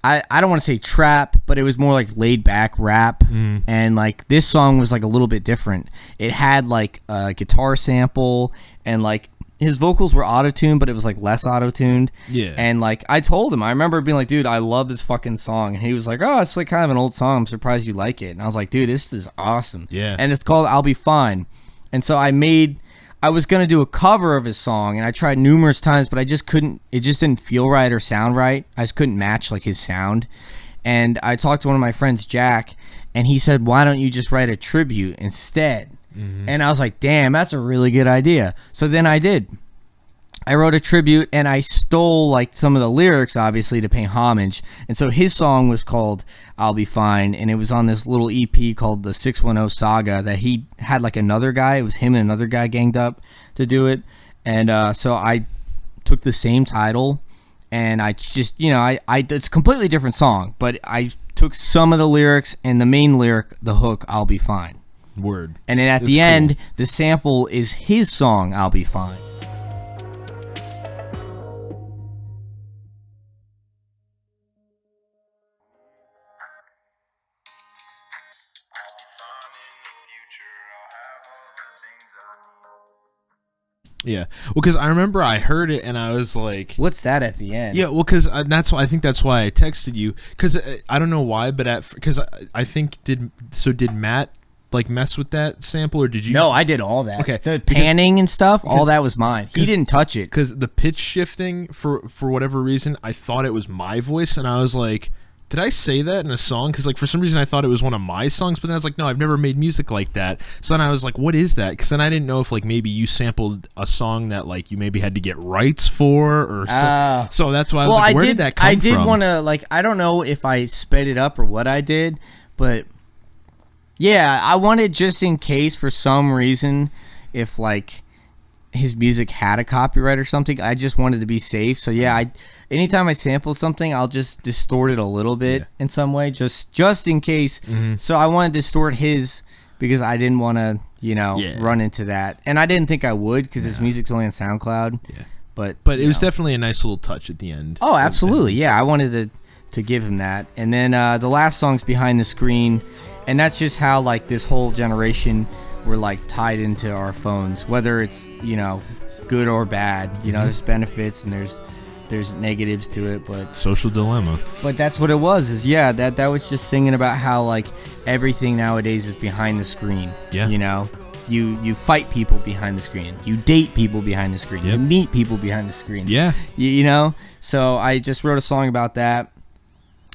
I don't want to say trap, but it was more like laid back rap. And like this song was like a little bit different. It had like a guitar sample, and like his vocals were auto-tuned, but it was like less auto-tuned. Yeah. And like I told him, I remember being like, dude, I love this fucking song. And he was like, oh, it's like kind of an old song. I'm surprised you like it. And I was like, dude, this is awesome. Yeah. And it's called I'll Be Fine. And so I was going to do a cover of his song, and I tried numerous times, but I just couldn't, it just didn't feel right or sound right. I just couldn't match like his sound. And I talked to one of my friends, Jack, and he said, why don't you just write a tribute instead? And I was like, damn, that's a really good idea. So then I did. I wrote a tribute, and I stole like some of the lyrics, obviously, to pay homage. And so his song was called I'll Be Fine, and it was on this little EP called the 610 Saga that he had like another guy. It was him and another guy ganged up to do it. And so I took the same title, and I just, it's a completely different song, but I took some of the lyrics and the main lyric, the hook, I'll Be Fine. Word. And then at the end, the sample is his song, I'll Be Fine. Yeah, well, because I remember I heard it and I was like, "What's that at the end?" Yeah, well, because that's why I think that's why I texted you, because I don't know why, but because I think did Matt like mess with that sample, or did you? No, I did all that. Okay, the panning and stuff, all that was mine. He didn't touch it because the pitch shifting for whatever reason, I thought it was my voice, and I was like, did I say that in a song? Because like for some reason I thought it was one of my songs, but then I was like, no, I've never made music like that. So then I was like, what is that? Because then I didn't know if like maybe you sampled a song that like you maybe had to get rights for, or so that's why I was like, where did that come from? I did want to like, I don't know if I sped it up or what I did, but yeah, I wanted just in case for some reason if like his music had a copyright or something. I just wanted to be safe. So yeah, anytime I sample something, I'll just distort it a little bit in some way, just in case. So I want to distort his because I didn't want to, run into that. And I didn't think I would because his music's only on SoundCloud. Yeah. But it was definitely a nice little touch at the end. Oh, absolutely. Yeah, I wanted to give him that. And then the last song's Behind the Screen, and that's just how like this whole generation we're like tied into our phones, whether it's good or bad. There's benefits and there's negatives to it, but social dilemma. But that's what it was. That was just singing about how like everything nowadays is behind the screen. Yeah. You fight people behind the screen. You date people behind the screen. Yep. You meet people behind the screen. Yeah. So I just wrote a song about that.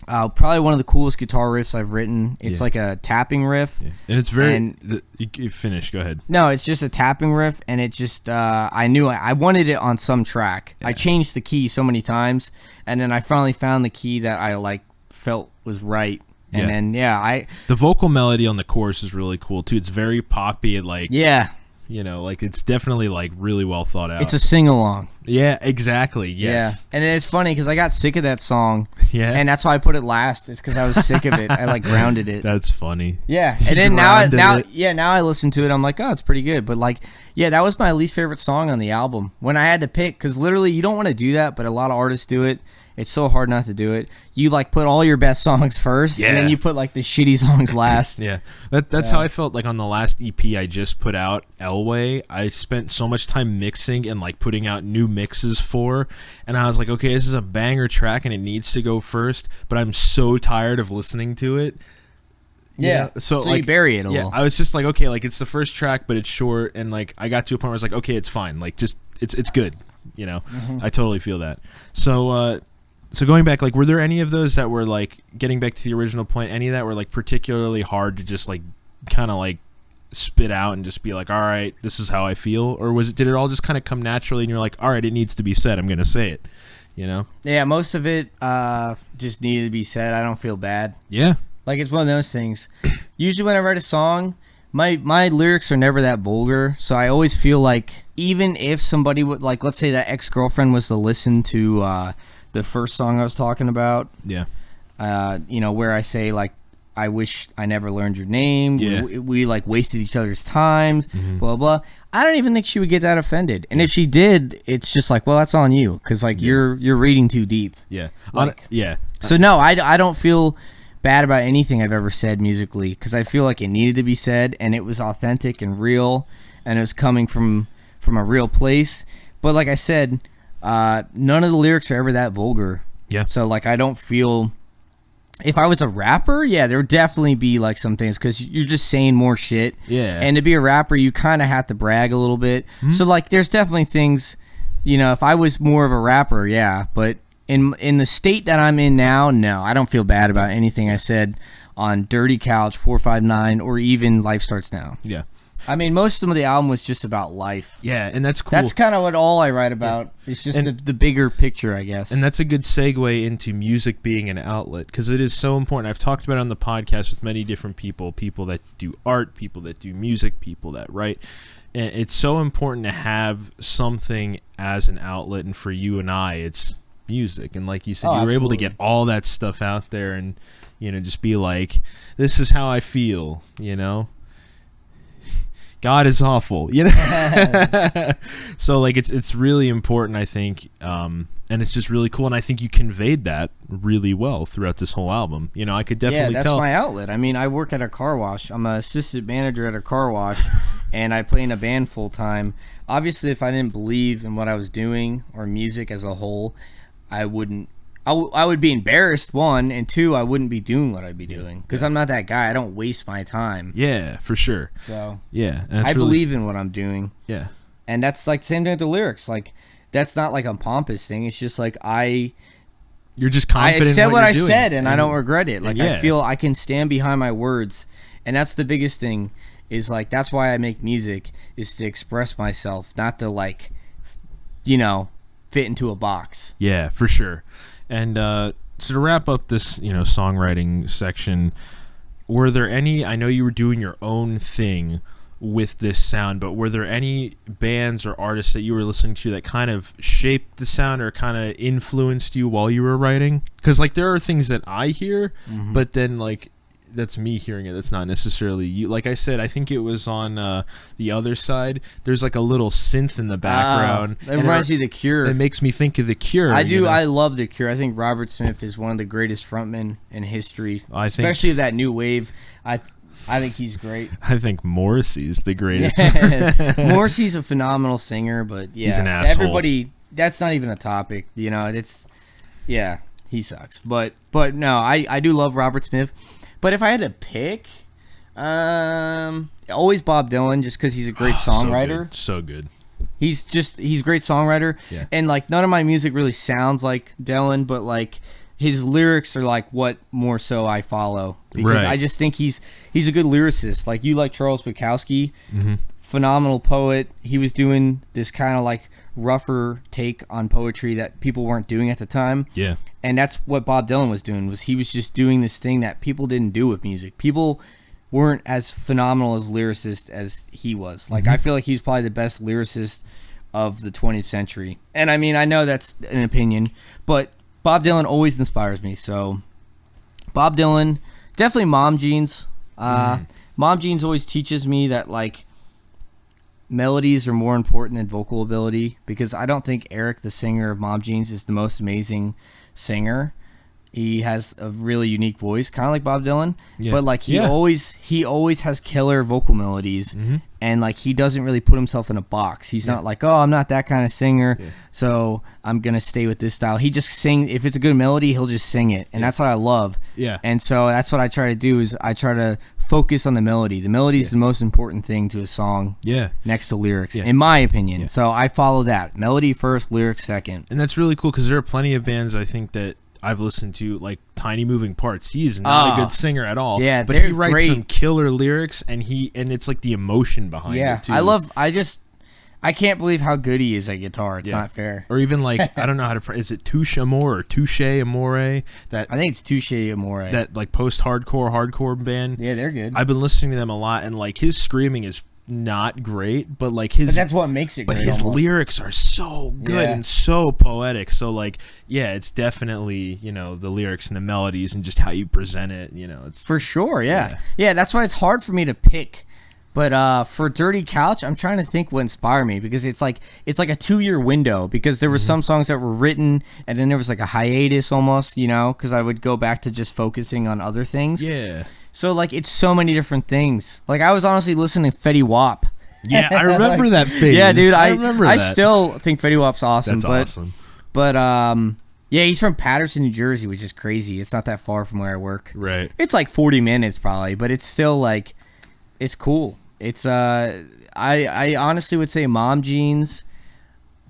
Probably one of the coolest guitar riffs I've written. It's like a tapping riff. Yeah. And it's very... you finish. Go ahead. No, it's just a tapping riff, and it just... I knew I wanted it on some track. Yeah. I changed the key so many times, and then I finally found the key that I felt was right. And then, the vocal melody on the chorus is really cool, too. It's very poppy. It's definitely really well thought out. It's a sing-along. Yeah, exactly. Yes. Yeah. And it's funny because I got sick of that song. Yeah. And that's why I put it last. It's because I was sick of it. I grounded it. That's funny. Yeah. And then now I listen to it. I'm like, oh, it's pretty good. But that was my least favorite song on the album. When I had to pick, because literally you don't want to do that, but a lot of artists do it. It's so hard not to do it. You put all your best songs first, and then you put the shitty songs last. Yeah, that's how I felt on the last EP I just put out, Elway. I spent so much time mixing and putting out new mixes for, and I was like, okay, this is a banger track and it needs to go first, but I'm so tired of listening to it. Yeah, so you bury it a little. I was just okay, it's the first track, but it's short, and I got to a point where I was like, okay, it's fine, it's good. I totally feel that. So going back, were there any of those that were getting back to the original point? Any of that were particularly hard to just kind of spit out and just be all right, this is how I feel, or did it all just kind of come naturally and you're all right, it needs to be said, I'm gonna say it, Yeah, most of it just needed to be said. I don't feel bad. Yeah, it's one of those things. Usually when I write a song, my lyrics are never that vulgar, so I always feel even if somebody would let's say that ex-girlfriend was to listen to the first song I was talking about, where I say I wish I never learned your name. Yeah. We wasted each other's times, blah blah. I don't even think she would get that offended. And if she did, it's just well, that's on you because you're reading too deep. Yeah. So no, I don't feel bad about anything I've ever said musically because I feel it needed to be said and it was authentic and real and it was coming from a real place. But like I said, none of the lyrics are ever that vulgar. Yeah. So I don't feel. If I was a rapper, there would definitely be some things because you're just saying more shit. Yeah. And to be a rapper, you kind of have to brag a little bit. Mm-hmm. So there's definitely things. If I was more of a rapper, but in the state that I'm in now, no, I don't feel bad about anything I said on Dirty Couch, 459, or even Life Starts Now. Yeah. I mean, most of the album was just about life. Yeah, and that's cool. That's kind of what all I write about. Yeah. It's just the bigger picture, I guess. And that's a good segue into music being an outlet, because it is so important. I've talked about it on the podcast with many different people that do art, people that do music, people that write. And it's so important to have something as an outlet, and for you and I, it's music. And like you said, you were able to get all that stuff out there and, just be this is how I feel, God is awful, So it's really important, I think, and it's just really cool, and I think you conveyed that really well throughout this whole album. I could definitely tell. Yeah, that's my outlet. I mean, I work at a car wash. I'm an assistant manager at a car wash, and I play in a band full time. Obviously, if I didn't believe in what I was doing or music as a whole, I wouldn't. I would be embarrassed, one, and two, I wouldn't be doing what I'd be doing because I'm not that guy. I don't waste my time. Yeah, for sure. So yeah, I believe in what I'm doing. Yeah, and that's the same thing with the lyrics. That's not a pompous thing. It's just you're just confident. I said in what I doing. said, and I don't regret it. I feel I can stand behind my words, and that's the biggest thing. Is that's why I make music, is to express myself, not to fit into a box. Yeah, for sure. And so to wrap up this, songwriting section, were there any? I know you were doing your own thing. with this sound, but were there any bands or artists that you were listening to that kind of shaped the sound or kind of influenced you while you were writing? Because like there are things that I hear, but then like that's me hearing it. That's not necessarily you. Like I said, I think it was on the other side. There's like a little synth in the background. It reminds you of The Cure. It makes me think of The Cure. I do. You know? I love The Cure. I think Robert Smith is one of the greatest frontmen in history, especially that new wave. I think he's great. I think Morrissey's the greatest. Yeah. Morrissey's a phenomenal singer, but yeah, he's an asshole. Everybody, that's not even a topic. You know, he sucks. But no, I do love Robert Smith. But if I had to pick, always Bob Dylan, just because he's a great songwriter. So good. He's a great songwriter. Yeah. And like none of my music really sounds like Dylan, but like his lyrics are like what more so I follow, because I just think he's a good lyricist. Like you like Charles Bukowski, phenomenal poet. He was doing this kind of like rougher take on poetry that people weren't doing at the time. Yeah. And that's what Bob Dylan was doing, was he was just doing this thing that people didn't do with music. People weren't as phenomenal as lyricist as he was. Like I feel like he's probably the best lyricist of the 20th century. And I mean, I know that's an opinion, but Bob Dylan always inspires me. So Bob Dylan, definitely Mom Jeans. Mom Jeans always teaches me that like melodies are more important than vocal ability, because I don't think Eric, the singer of Mom Jeans, is the most amazing singer. He has a really unique voice, kind of like Bob Dylan, but like he always has killer vocal melodies, and like he doesn't really put himself in a box. He's not like, oh, I'm not that kind of singer, so I'm gonna stay with this style. He just sing. If it's a good melody, he'll just sing it, and that's what I love. Yeah, and so that's what I try to do, is I try to focus on the melody. The melody is the most important thing to a song. Yeah, next to lyrics, in my opinion. So I follow that: melody first, lyrics second. And that's really cool, because there are plenty of bands I think that I've listened to, like Tiny Moving Parts. He's not a good singer at all. Yeah, but he writes some killer lyrics, and it's like the emotion behind it too. I can't believe how good he is at guitar. It's not fair. Or even like I don't know how to. Is it Touche Amore or Touche Amore? I think it's Touche Amore. That like hardcore band. Yeah, they're good. I've been listening to them a lot, and like his screaming is not great, but like his, but that's what makes it great. But his lyrics are so good and so poetic. So like, yeah, it's definitely, you know, the lyrics and the melodies and just how you present it, you know, it's for sure. Yeah. That's why it's hard for me to pick. But for Dirty Couch, I'm trying to think what inspired me, because it's like a 2-year window, because there were some songs that were written and then there was like a hiatus almost, you know, because I would go back to just focusing on other things. Yeah. So like it's so many different things. Like I was honestly listening to Fetty Wap. Yeah, I remember that phase. Yeah, dude, I remember I that. still think Fetty Wap's awesome. That's awesome. But yeah, he's from Paterson, New Jersey, which is crazy. It's not that far from where I work. Right. It's like 40 minutes probably, but it's still like, it's cool. It's I honestly would say Mom Jeans,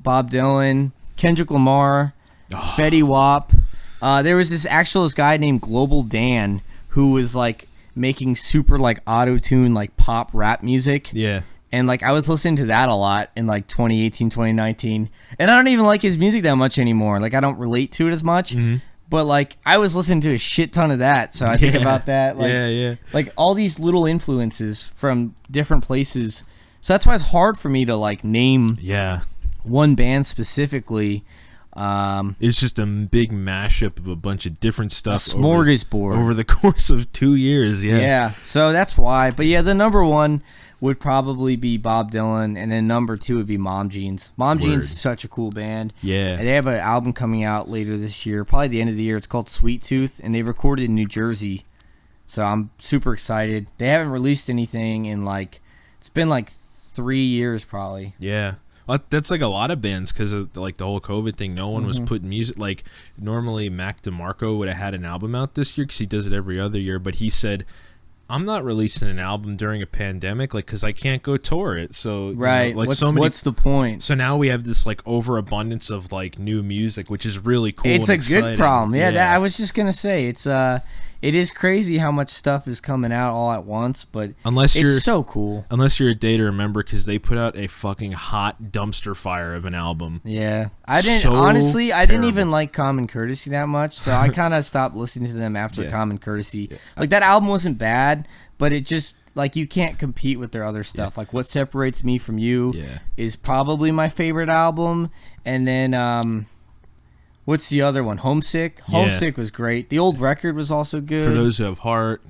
Bob Dylan, Kendrick Lamar, Fetty Wap. There was this guy named Global Dan who was like making super like auto-tune like pop rap music. Yeah. And like I was listening to that a lot in like 2018, 2019. And I don't even like his music that much anymore. Like I don't relate to it as much. But like I was listening to a shit ton of that. So I think about that. Like, like all these little influences from different places. So that's why it's hard for me to like name one band specifically. It's just a big mashup of a bunch of different stuff. A smorgasbord over the course of 2 years. Yeah. So that's why. But yeah, the number one would probably be Bob Dylan, and then number two would be Mom Jeans. Mom Jeans is such a cool band. Yeah. And they have an album coming out later this year, probably the end of the year. It's called Sweet Tooth, and they recorded in New Jersey. So I'm super excited. They haven't released anything in like, it's been like 3 years probably. Yeah. Well, that's like a lot of bands, because of like the whole COVID thing. No one was putting music. Like normally Mac DeMarco would have had an album out this year, because he does it every other year. But he said, I'm not releasing an album during a pandemic, like, because I can't go tour it. So right, you know, like what's the point? So now we have this like overabundance of like new music, which is really cool. It's and a good problem. Yeah, I was just gonna say it is crazy how much stuff is coming out all at once, but it's so cool. Unless you're a day to remember, because they put out a fucking hot dumpster fire of an album. Yeah, I didn't even like Common Courtesy that much, so I kind of stopped listening to them after Common Courtesy. Like that album wasn't bad, but it just like you can't compete with their other stuff. Like What Separates Me From You Yeah. is probably my favorite album. And then what's the other one? Homesick. Homesick was great. The Old Record was also good. For Those Who Have Heart.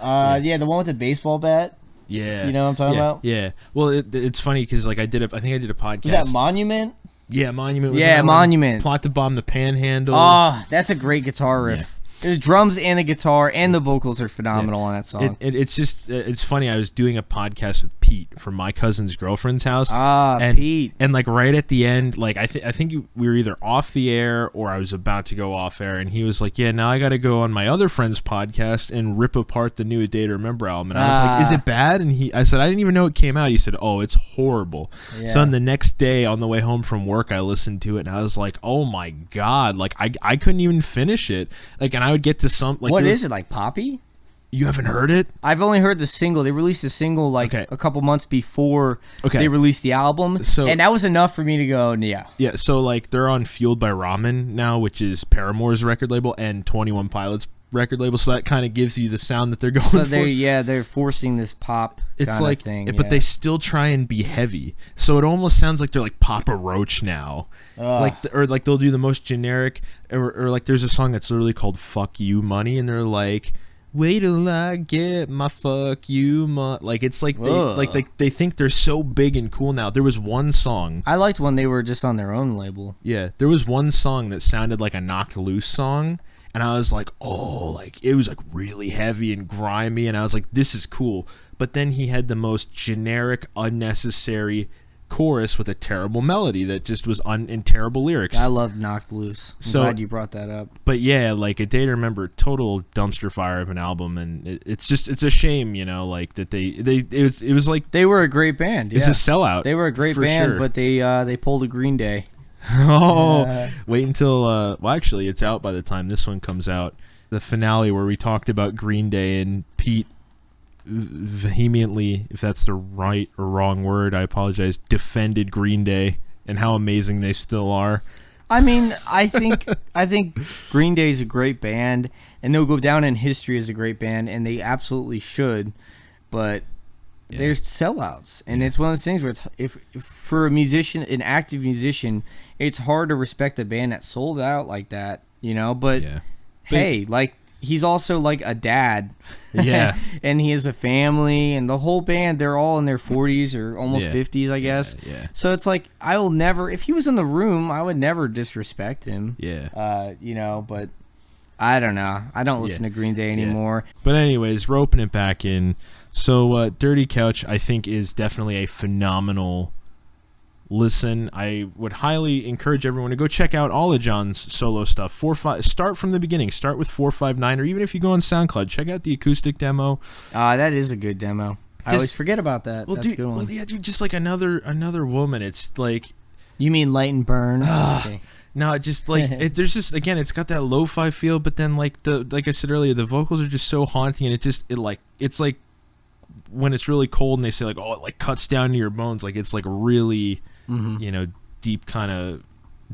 Yeah, the one with the baseball bat. Yeah. You know what I'm talking about? Yeah. Well, it's funny because like I think I did a podcast. Was that Monument? Yeah, Monument. Was Yeah, another one. Monument. Plot to Bomb the Panhandle. Oh, that's a great guitar riff. The drums and the guitar and the vocals are phenomenal on that song. It's funny. I was doing a podcast with Pete from my cousin's girlfriend's house. Pete. And like right at the end, like I think we were either off the air or I was about to go off air, and he was like, "Yeah, now I got to go on my other friend's podcast and rip apart the new A Day to Remember album." And I was like, "Is it bad?" And I said, "I didn't even know it came out." He said, "Oh, it's horrible." Yeah. So then the next day on the way home from work, I listened to it and I was like, "Oh my god!" Like I couldn't even finish it. Like, and I would get to some like what is it, like poppy? You haven't heard it? I've only heard the single. They released a single like a couple months before they released the album. So, and that was enough for me to go, yeah. Yeah, so like they're on Fueled by Ramen now, which is Paramore's record label and 21 Pilots record label, so that kind of gives you the sound that they're going for. They're forcing this pop kind of thing. But they still try and be heavy. So it almost sounds like they're like Papa Roach now. Or they'll do the most generic or like there's a song that's literally called Fuck You Money, and they're like, wait till I get my fuck you money. Like it's like they think they're so big and cool now. There was one song I liked when they were just on their own label. Yeah, there was one song that sounded like a Knocked Loose song, and I was like, oh, like it was like really heavy and grimy, and I was like, this is cool. But then he had the most generic, unnecessary chorus with a terrible melody that just was in terrible lyrics. I love Knocked Loose. I'm glad you brought that up. But yeah, like A Day to Remember, total dumpster fire of an album, and it's a shame, you know, like that it was like they were a great band. It's a sellout. They were a great band, but they pulled a Green Day. Wait until well, actually, it's out by the time this one comes out. The finale where we talked about Green Day and Pete vehemently, if that's the right or wrong word, I apologize, defended Green Day and how amazing they still are. I mean, I think Green Day is a great band, and they'll go down in history as a great band, and they absolutely should. But they're sellouts, and it's one of those things where it's if for a musician, an active musician, it's hard to respect a band that sold out like that, you know. But hey, like he's also like a dad, and he has a family, and the whole band, they're all in their 40s or almost 50s, I guess. So it's like I will never, if he was in the room, I would never disrespect him. You know, but I don't know. I don't listen to Green Day anymore. But anyways, roping it back in. So Dirty Couch, I think, is definitely a phenomenal listen. I would highly encourage everyone to go check out all of John's solo stuff. Start from the beginning. Start with 459, or even if you go on SoundCloud, check out the acoustic demo. That is a good demo. I always forget about that. That's a good one. Well, yeah, dude, just like another woman. It's like, you mean Light and Burn? Okay. No, just like there's just, again, it's got that lo-fi feel, but then like I said earlier, the vocals are just so haunting, and it's like when it's really cold and they say like, oh, it like cuts down to your bones, like it's like really you know, deep kind of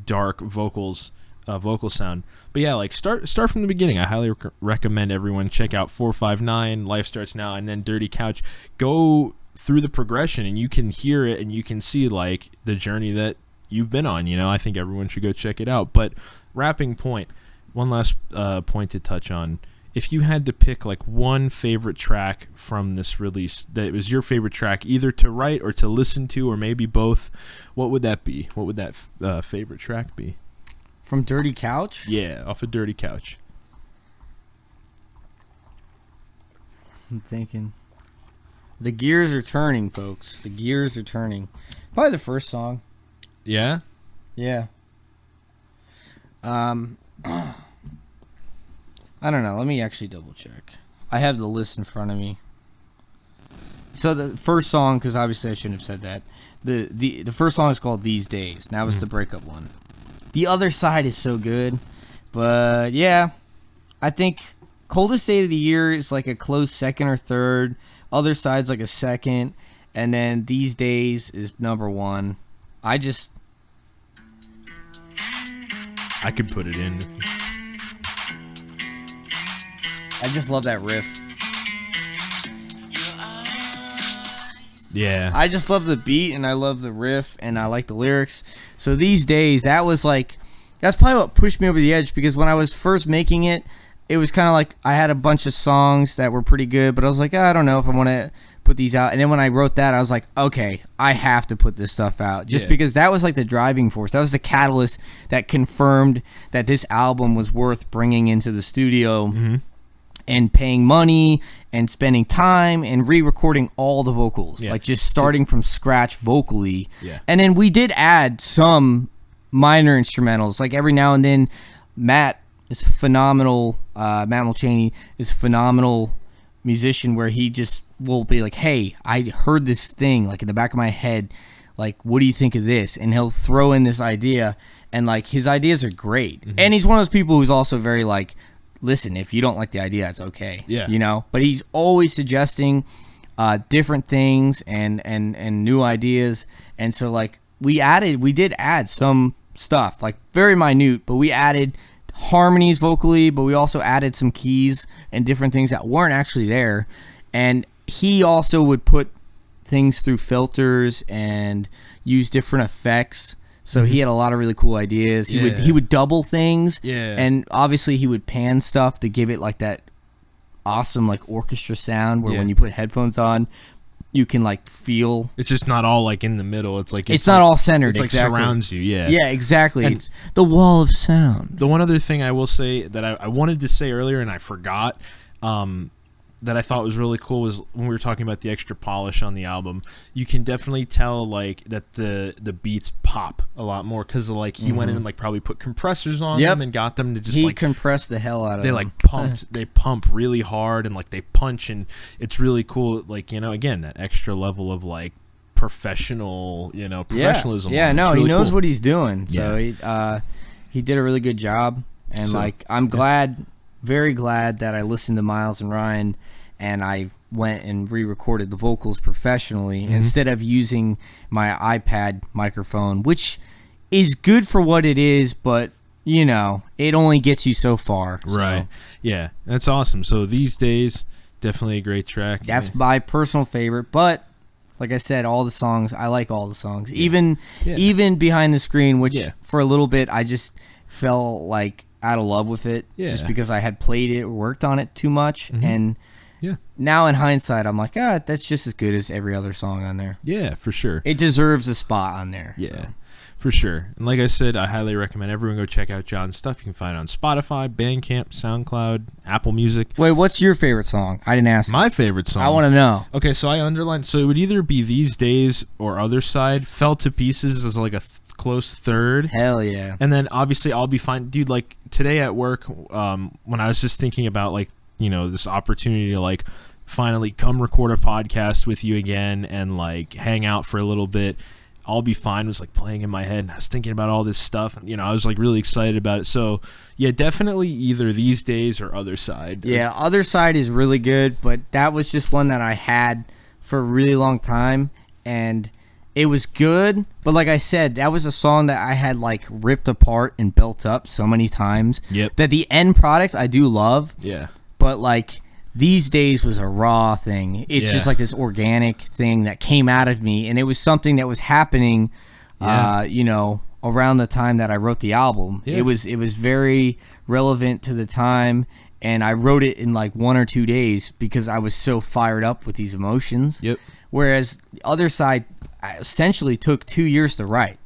dark vocal sound. But yeah, like start from the beginning. I highly recommend everyone check out 459, Life Starts Now, and then Dirty Couch. Go through the progression and you can hear it and you can see like the journey that you've been on. You know, I think everyone should go check it out. But wrapping point, one last point to touch on. If you had to pick like one favorite track from this release that was your favorite track, either to write or to listen to, or maybe both, what would that be? What would that favorite track be? From Dirty Couch? Yeah, off of Dirty Couch. I'm thinking. The gears are turning, folks. The gears are turning. Probably the first song. Yeah? Yeah. I don't know. Let me actually double check. I have the list in front of me. So the first song, because obviously I shouldn't have said that. The first song is called These Days. That was the breakup one. The Other Side is so good. But yeah, I think Coldest Day of the Year is like a close second or third. Other Side's like a second. And then These Days is number one. I could put it in. I just love that riff. Yeah. I just love the beat and I love the riff and I like the lyrics. So these days, that's probably what pushed me over the edge, because when I was first making it, it was kind of like I had a bunch of songs that were pretty good, but I was like, I don't know if I want to put these out. And then when I wrote that, I was like, okay, I have to put this stuff out, just because that was like the driving force. That was the catalyst that confirmed that this album was worth bringing into the studio and paying money and spending time and re-recording all the vocals, like just starting from scratch vocally. And then we did add some minor instrumentals, like every now and then. Matt is phenomenal. Matt Mulchaney is phenomenal musician, where he just will be like, hey, I heard this thing like in the back of my head, like, what do you think of this? And he'll throw in this idea, and like his ideas are great. And he's one of those people who's also very like, listen, if you don't like the idea, it's okay. You know, but he's always suggesting different things and new ideas. And so like we did add some stuff, like very minute, but we added harmonies vocally, but we also added some keys and different things that weren't actually there. And he also would put things through filters and use different effects. So he had a lot of really cool ideas. He would double things, and obviously he would pan stuff to give it like that awesome like orchestra sound, where when you put headphones on, you can like feel. It's just not all like in the middle. It's like it's not all centered. It's like surrounds you. Yeah, exactly. And it's the wall of sound. The one other thing I will say that I wanted to say earlier and I forgot, that I thought was really cool, was when we were talking about the extra polish on the album. You can definitely tell like that the beats pop a lot more, because like he went in and like probably put compressors on them and got them to just like compressed the hell out of them. They like pumped, they pump really hard, and like they punch, and it's really cool. Like, you know, again, that extra level of like professionalism. Yeah, no, really he knows cool. what he's doing. So he did a really good job, and like I'm glad. Very glad that I listened to Miles and Ryan, and I went and re-recorded the vocals professionally instead of using my iPad microphone, which is good for what it is, but you know, it only gets you so far. Right. Yeah, that's awesome. So These Days, definitely a great track. That's my personal favorite, but like I said, all the songs, I like all the songs. Even Behind the Screen, which for a little bit I just felt like out of love with it, just because I had played it or worked on it too much. And now in hindsight, I'm like, that's just as good as every other song on there. Yeah, for sure. It deserves a spot on there. Yeah, for sure. And like I said, I highly recommend everyone go check out John's stuff. You can find it on Spotify, Bandcamp, SoundCloud, Apple Music. Wait, what's your favorite song? I didn't ask. My favorite song. I want to know. Okay, so I underlined, so it would either be These Days or Other Side. Fell to Pieces is like a close third. Hell yeah. And then obviously I'll Be Fine. Dude, like today at work, when I was just thinking about like, you know, this opportunity to like finally come record a podcast with you again and like hang out for a little bit, I'll Be Fine was like playing in my head, and I was thinking about all this stuff, and you know, I was like really excited about it. So yeah, definitely either These Days or Other Side. Yeah, Other Side is really good, but that was just one that I had for a really long time, and it was good, but like I said, that was a song that I had like ripped apart and built up so many times that the end product I do love. Yeah. But like These Days was a raw thing. It's just like this organic thing that came out of me, and it was something that was happening you know, around the time that I wrote the album. It was very relevant to the time, and I wrote it in like 1 or 2 days because I was so fired up with these emotions. Whereas the Other Side essentially took 2 years to write.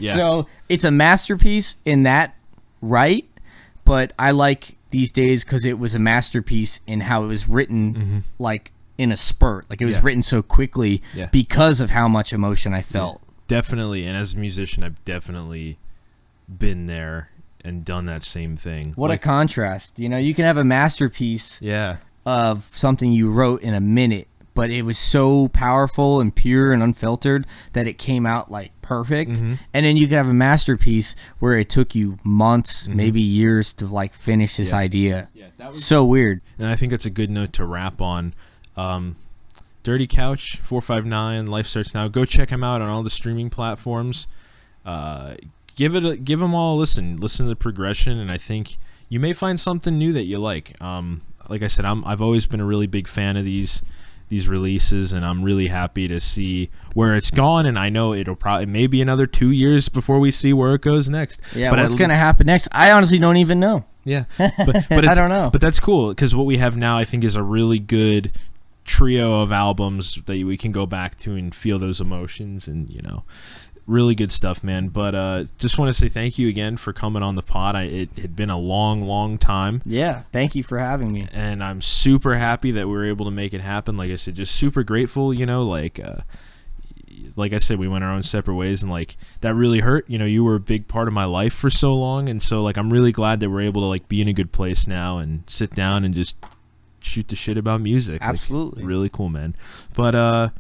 So it's a masterpiece in that right, but I like These Days because it was a masterpiece in how it was written like in a spurt. Like it was written so quickly because of how much emotion I felt. Definitely, and as a musician, I've definitely been there and done that same thing. What a contrast. You know, you can have a masterpiece of something you wrote in a minute, but it was so powerful and pure and unfiltered that it came out like perfect. And then you could have a masterpiece where it took you months, maybe years to like finish this idea. That was so weird. And I think that's a good note to wrap on. Dirty Couch 459, Life Starts Now. Go check them out on all the streaming platforms. Give them all a listen. Listen to the progression, and I think you may find something new that you like. Like I said, I've always been a really big fan of these these releases, and I'm really happy to see where it's gone. And I know it'll probably maybe another 2 years before we see where it goes next. Yeah, but what's going to happen next? I honestly don't even know. Yeah, but I don't know. But that's cool because what we have now, I think, is a really good trio of albums that we can go back to and feel those emotions, and really good stuff, man. But just want to say thank you again for coming on the pod. It had been a long time. Yeah, thank you for having me. And I'm super happy that we were able to make it happen. Like I said, just super grateful. Like I said, we went our own separate ways, and like that really hurt. You were a big part of my life for so long, and so like I'm really glad that we're able to like be in a good place now and sit down and just shoot the shit about music. Absolutely. Like, really cool, man. But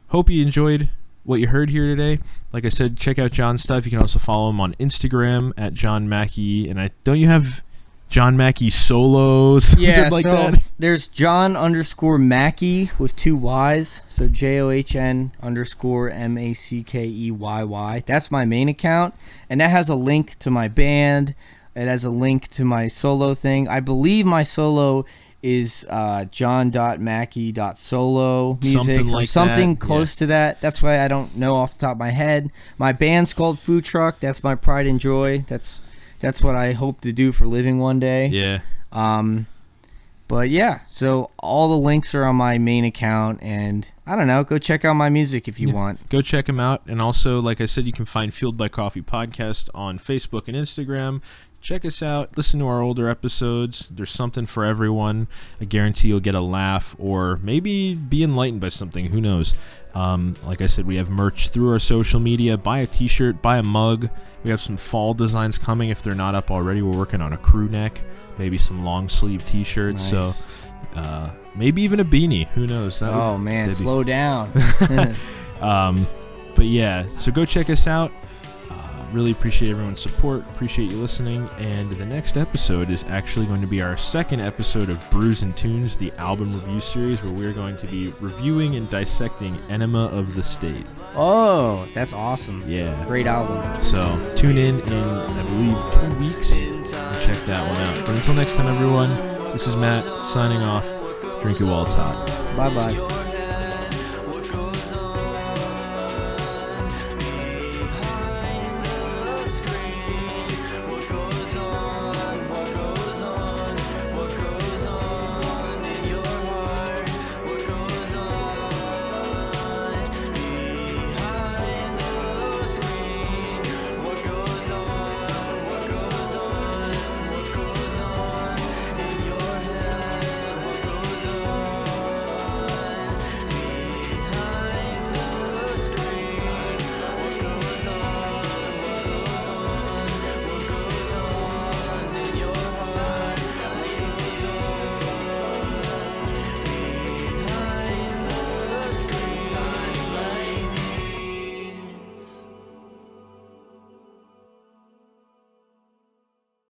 hope you enjoyed what you heard here today. Like I said, check out John's stuff. You can also follow him on Instagram at John Mackey. And don't you have John Mackey solos? Yeah, like so that? There's John_Mackey with 2 Y's. So JOHN_MACKEYY. That's my main account. And that has a link to my band. It has a link to my solo thing. I believe my solo is john.mackey.solo music or something close to that. That's why I don't know off the top of my head. My band's called Food Truck. That's my pride and joy. That's what I hope to do for a living one day. Yeah. But yeah, so all the links are on my main account, and I don't know, go check out my music if you want. Go check them out. And also, like I said, you can find Fueled by Coffee Podcast on Facebook and Instagram. Check us out. Listen to our older episodes. There's something for everyone. I guarantee you'll get a laugh or maybe be enlightened by something. Who knows? Like I said, we have merch through our social media. Buy a t-shirt. Buy a mug. We have some fall designs coming if they're not up already. We're working on a crew neck. Maybe some long sleeve t-shirts. Nice. So maybe even a beanie. Who knows? Slow down. But yeah, so go check us out. Really appreciate everyone's support. Appreciate you listening. And the next episode is actually going to be our second episode of Brews and Tunes, the album review series, where we're going to be reviewing and dissecting Enema of the State. Oh, that's awesome. Yeah. Great album. So tune in, I believe, 2 weeks and check that one out. But until next time, everyone, this is Matt signing off. Drink it while it's hot. Bye-bye.